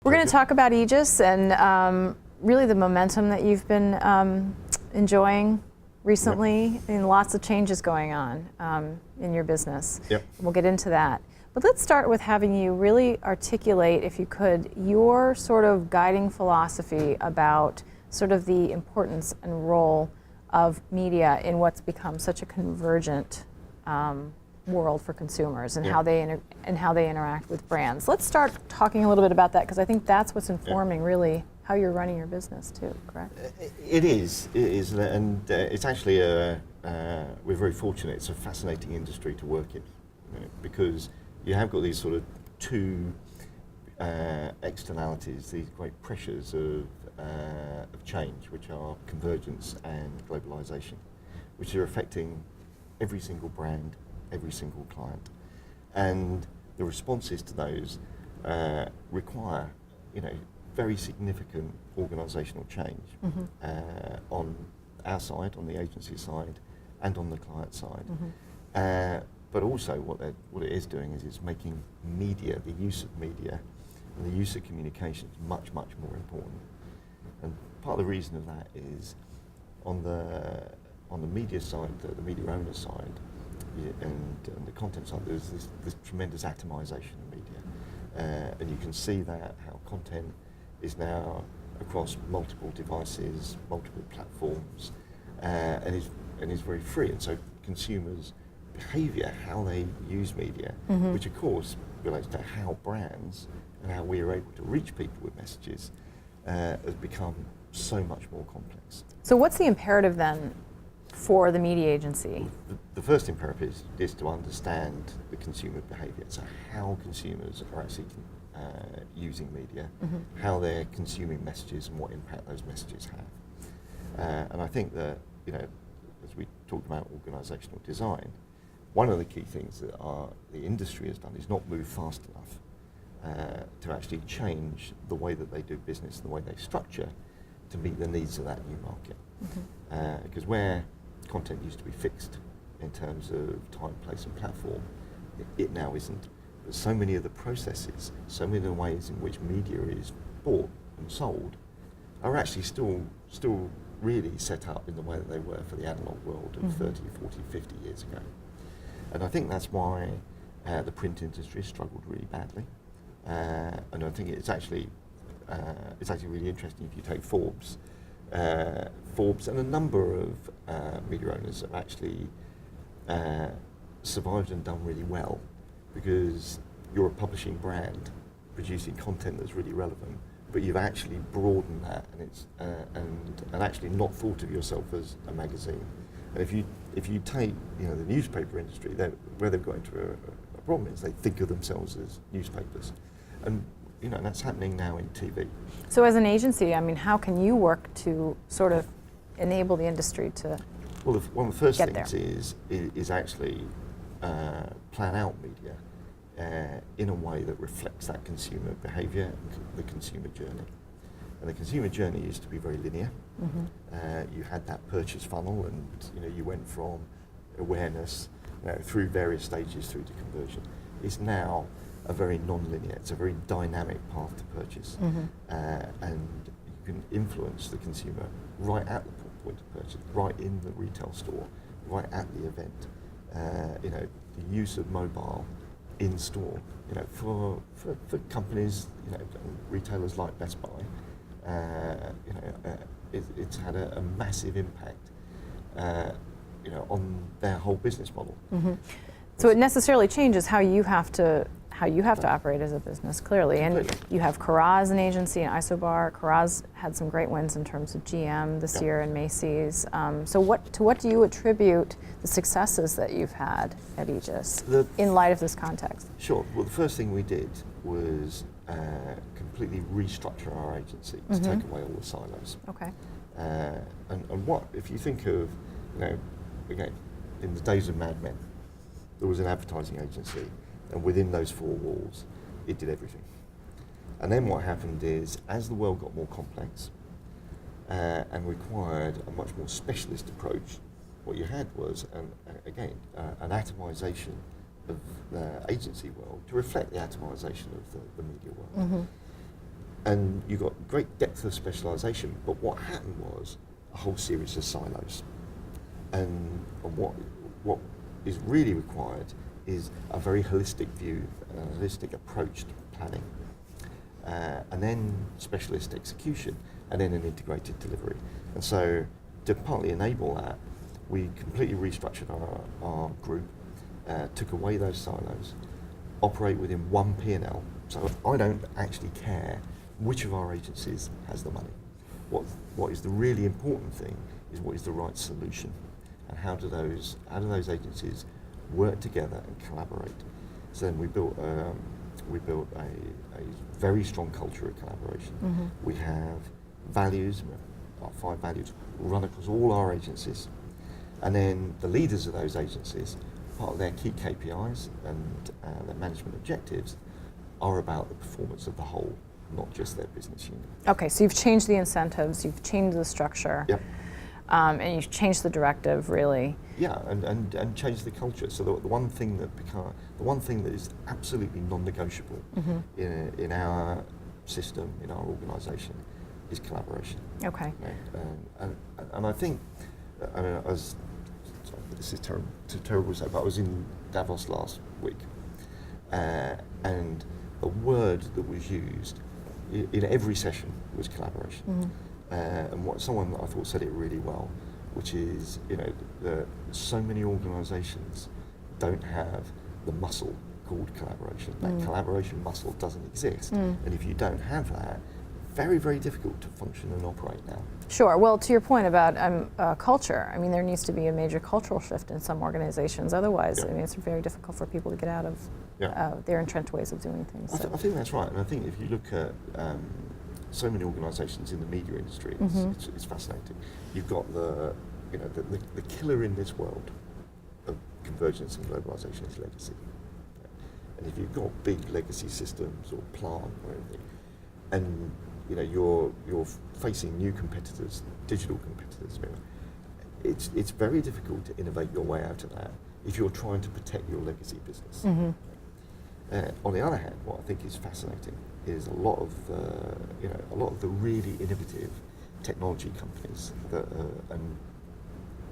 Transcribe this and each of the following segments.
We're going to talk about Aegis and really the momentum that you've been enjoying recently, and lots of changes going on in your business. Yep. We'll get into that. But let's start with having you really articulate, if you could, your sort of guiding philosophy about sort of the importance and role of media in what's become such a convergent world for consumers, and how they interact with brands. Let's start talking a little bit about that, because I think that's what's informing really how you're running your business too, correct? It is, and it's actually we're very fortunate. It's a fascinating industry to work in, because you have got these sort of two externalities, these great pressures of change, which are convergence and globalization, which are affecting every single brand, every single client, and the responses to those require, very significant organisational change on our side, on the agency side, and on the client side. But also, what it is doing is it's making media, the use of media, and the use of communications much, much more important. And part of the reason of that is on the media side, the media owner side, and the content side, there's this tremendous atomization of media, and you can see that how content is now across multiple devices, multiple platforms, and is very free. And so consumers' behaviour, how they use media, which of course relates to how brands and how we are able to reach people with messages, has become so much more complex. So what's the imperative then for the media agency? The first imperative is to understand the consumer behaviour, so how consumers are actually using media, how they're consuming messages, and what impact those messages have. And I think that, as we talked about organisational design, one of the key things that the industry has done is not move fast enough to actually change the way that they do business, the way they structure, to meet the needs of that new market. Because where content used to be fixed in terms of time, place and platform, it now isn't. But so many of the processes, so many of the ways in which media is bought and sold are actually still really set up in the way that they were for the analog world of 30, 40, 50 years ago. And I think that's why the print industry has struggled really badly. And I think it's actually really interesting if you take Forbes. Forbes and a number of media owners have actually survived and done really well, because you're a publishing brand producing content that's really relevant, but you've actually broadened that, and it's and actually not thought of yourself as a magazine. And if you take the newspaper industry, where they've got into a problem is they think of themselves as newspapers, and that's happening now in TV. So as an agency, how can you work to sort of enable the industry to Well, one of the first get things is actually plan out media in a way that reflects that consumer behaviour, the consumer journey. And the consumer journey used to be very linear. You had that purchase funnel, and you went from awareness through various stages through to conversion. It's now a very non-linear, it's a very dynamic path to purchase. And you can influence the consumer right at the point of purchase, right in the retail store, right at the event. The use of mobile in store, for companies, retailers like Best Buy, it's had a massive impact, on their whole business model. So it necessarily changes how you have to operate as a business, clearly. Completely. And you have Cara as an agency and Isobar. Cara's had some great wins in terms of GM this year and Macy's. So what do you attribute the successes that you've had at Aegis in light of this context? Sure. Well, the first thing we did was completely restructure our agency to take away all the silos. Okay. And what, if you think of, again, in the days of Mad Men, there was an advertising agency, and within those four walls, it did everything. And then what happened is, as the world got more complex and required a much more specialist approach, what you had was, an atomization of the agency world to reflect the atomization of the media world. And you got great depth of specialisation, but what happened was a whole series of silos. And what is really required is a very holistic view, a holistic approach to planning, and then specialist execution, and then an integrated delivery. And so to partly enable that, we completely restructured our group, took away those silos, operate within one P&L. So I don't actually care which of our agencies has the money. What is the really important thing is what is the right solution, and how do those agencies work together and collaborate. So then we built a very strong culture of collaboration. Mm-hmm. We have values, our 5 values run across all our agencies, and then the leaders of those agencies, part of their key KPIs and their management objectives are about the performance of the whole, not just their business unit. Okay, so you've changed the incentives, you've changed the structure, Yep. And you've changed the directive, really. Yeah, and change the culture. So the one thing that is absolutely non-negotiable Mm-hmm. in our system, in our organisation, is collaboration. Okay. And I think, this is terrible to say, but I was in Davos last week, and a word that was used in every session was collaboration. Mm-hmm. And someone that I thought said it really well, which is, so many organisations don't have the muscle called collaboration. That collaboration muscle doesn't exist. And if you don't have that, very, very difficult to function and operate now. Sure. Well, to your point about culture, I mean, there needs to be a major cultural shift in some organizations. Otherwise, Yeah. I mean, it's very difficult for people to get out of their entrenched ways of doing things. I think that's right. And I think if you look at so many organisations in the media industry, it's fascinating. You've got the killer in this world of convergence and globalisation is legacy. And if you've got big legacy systems or plant or anything, and you're facing new competitors, digital competitors, it's very difficult to innovate your way out of that if you're trying to protect your legacy business. Mm-hmm. On the other hand, what I think is fascinating is a lot of the really innovative technology companies that and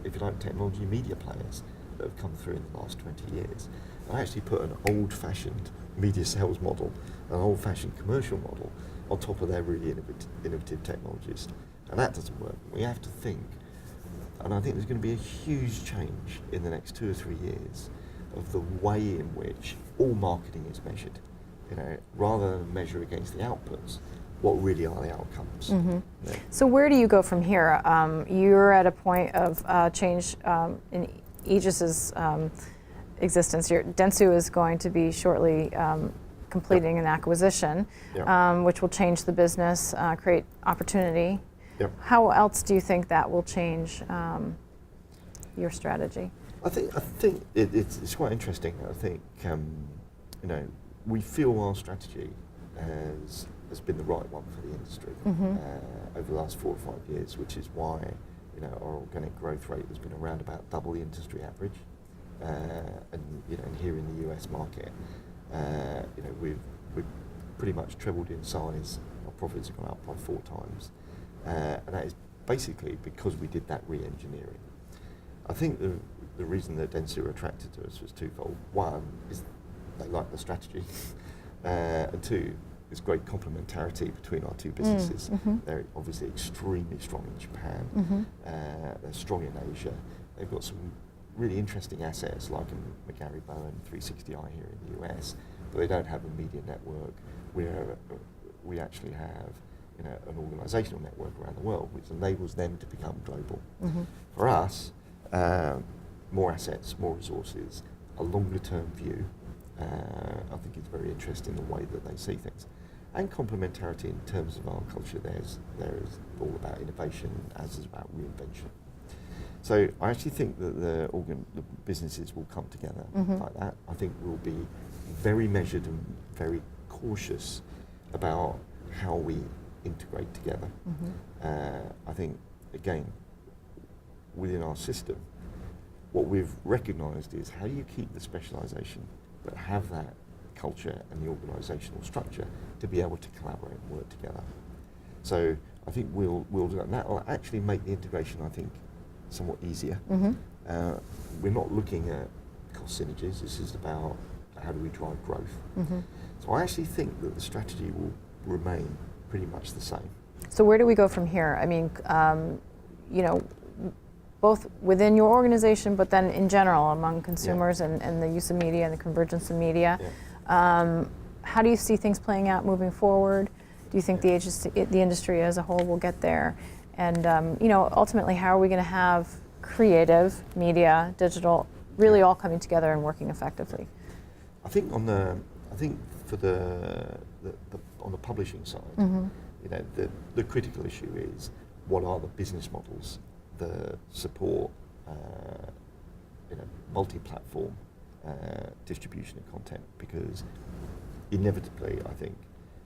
if you like, technology media players that have come through in the last 20 years and actually put an old-fashioned media sales model, an old-fashioned commercial model on top of their really innovative technologies. And that doesn't work. We have to think, and I think there's going to be a huge change in the next 2 or 3 years of the way in which all marketing is measured. Rather than measure against the outputs, what really are the outcomes? Mm-hmm. Yeah. So where do you go from here? You're at a point of change in Aegis's existence. Dentsu is going to be shortly completing an acquisition, which will change the business, create opportunity. Yep. How else do you think that will change your strategy? I think it's quite interesting. I think we feel our strategy has been the right one for the industry over the last 4 or 5 years, which is why our organic growth rate has been around about double the industry average, and here in the US market, we've pretty much trebled in size. Our profits have gone up by 4 times, and that is basically because we did that re-engineering. I think the reason that Dentsu were attracted to us was twofold. One is they like the strategy, and 2, there's great complementarity between our 2 businesses. They're obviously extremely strong in Japan. They're strong in Asia. They've got some really interesting assets like McGarry Bowen 360i here in the US, but they don't have a media network. We actually have an organisational network around the world, which enables them to become global. For us, more assets, more resources, a longer term view. I think it's very interesting the way that they see things. And complementarity in terms of our culture, there is all about innovation as is about reinvention. So I actually think that the businesses will come together like that. I think we'll be very measured and very cautious about how we integrate together. I think, again, within our system, what we've recognised is how do you keep the specialisation but have that culture and the organisational structure to be able to collaborate and work together. So I think we'll do that. And that will actually make the integration, I think, somewhat easier. We're not looking at cost synergies. This is about how do we drive growth. So I actually think that the strategy will remain pretty much the same. So where do we go from here? I mean, you know, both within your organization, but then in general among consumers and the use of media and the convergence of media. How do you see things playing out moving forward? Do you think the industry as a whole will get there? And you know, ultimately, how are we going to have creative, media, digital, really all coming together and working effectively? I think on the publishing side, you know, the critical issue is what are the business models that support you know, multi-platform distribution of content, because inevitably I think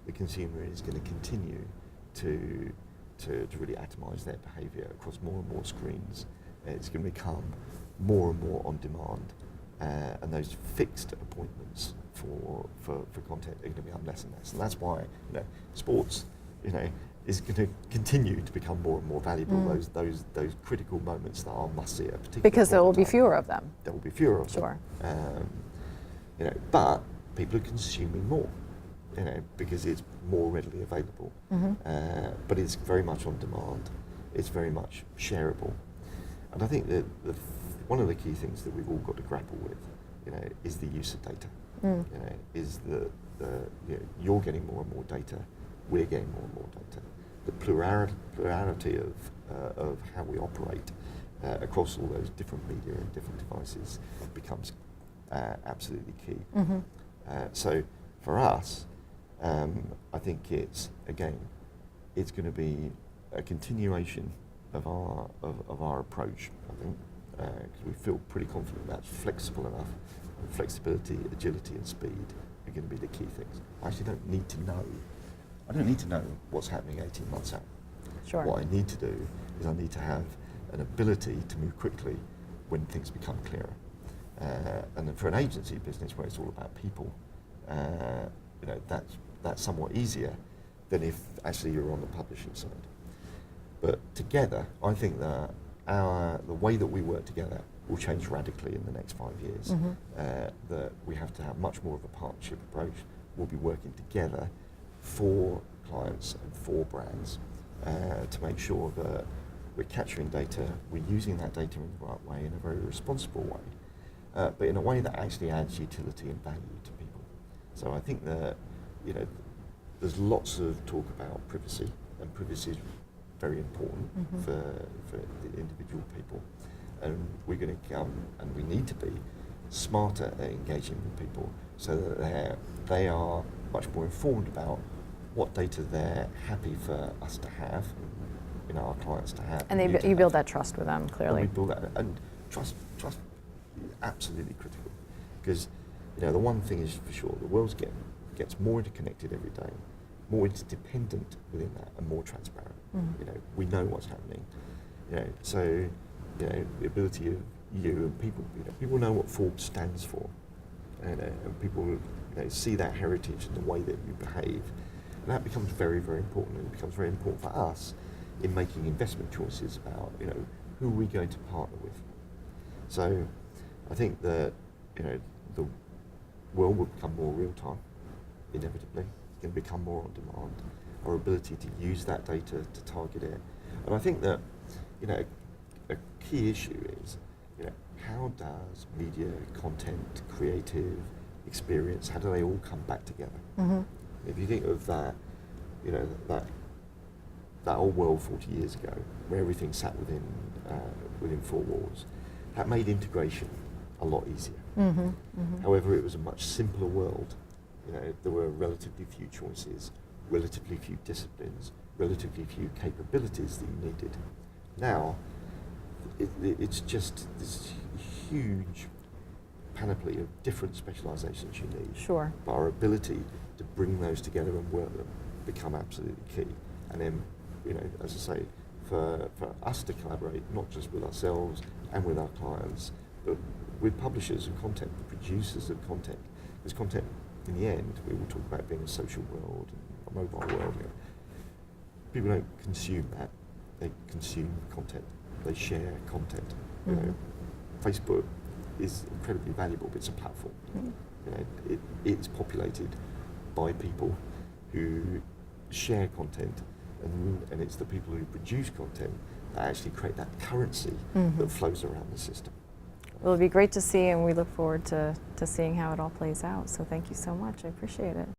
the consumer is going to continue to really atomize their behaviour across more and more screens. It's going to become more and more on demand, and those fixed appointments for content are going to become less and less. And that's why, you know, sports, you know, is going to continue to become more and more valuable. Those critical moments that are must see, particularly because there will be fewer of them. There will be fewer of them. You know, but people are consuming more, you know, because it's more readily available. But it's very much on demand. It's very much shareable. And I think that one of the key things that we've all got to grapple with, you know, is the use of data. You know, is you know, you're getting more and more data, we're getting more and more data. The plurality of how we operate across all those different media and different devices becomes absolutely key. So for us, I think it's going to be a continuation of our approach, I think, because we feel pretty confident that's flexible enough. And flexibility, agility, and speed are going to be the key things. I actually don't need to know. I don't need to know what's happening 18 months out. Sure. What I need to do is I need to have an ability to move quickly when things become clearer. And then for an agency business where it's all about people, you know, that's somewhat easier than if actually you're on the publishing side. But together, I think that the way that we work together will change radically in the next 5 years. That we have to have much more of a partnership approach. We'll be working together for clients and for brands to make sure that we're capturing data, we're using that data in the right way, in a very responsible way, but in a way that actually adds utility and value to people. So I think that, you know, there's lots of talk about privacy, and privacy is very important for the individual people. And we're going to come, and we need to be smarter at engaging with people so that they are much more informed about what data they're happy for us to have, you know, our clients to have. And you build that trust with them, clearly. And we build that, and trust is absolutely critical, because, you know, the one thing is for sure, the world gets more interconnected every day, more interdependent within that, and more transparent. You know, we know what's happening. You know, so, you know, the ability of you and people, you know, people know what Forbes stands for, and people, you know, see that heritage in the way that you behave, and that becomes very, very important. And it becomes very important for us in making investment choices about, you know, who are we going to partner with. So, I think that, you know, the world will become more real time, inevitably. It's going to become more on demand. Our ability to use that data to target it, and I think that, you know, a key issue is, you know, how does media, content, creative, experience, how do they all come back together? If you think of that, you know, that old world 40 years ago, where everything sat within four walls, that made integration a lot easier. However, it was a much simpler world. You know, there were relatively few choices, relatively few disciplines, relatively few capabilities that you needed. Now, it's just this huge panoply of different specialisations you need. Sure. But our ability to bring those together and work them become absolutely key. And then, you know, as I say, for us to collaborate, not just with ourselves and with our clients, but with publishers of content, the producers of content, because content in the end, we will talk about being a social world and a mobile world. People don't consume that. They consume content. They share content. You know, Facebook is incredibly valuable, but it's a platform. You know, it's populated by people who share content, and it's the people who produce content that actually create that currency that flows around the system. Well, it'll be great to see, and we look forward to seeing how it all plays out. So thank you so much. I appreciate it.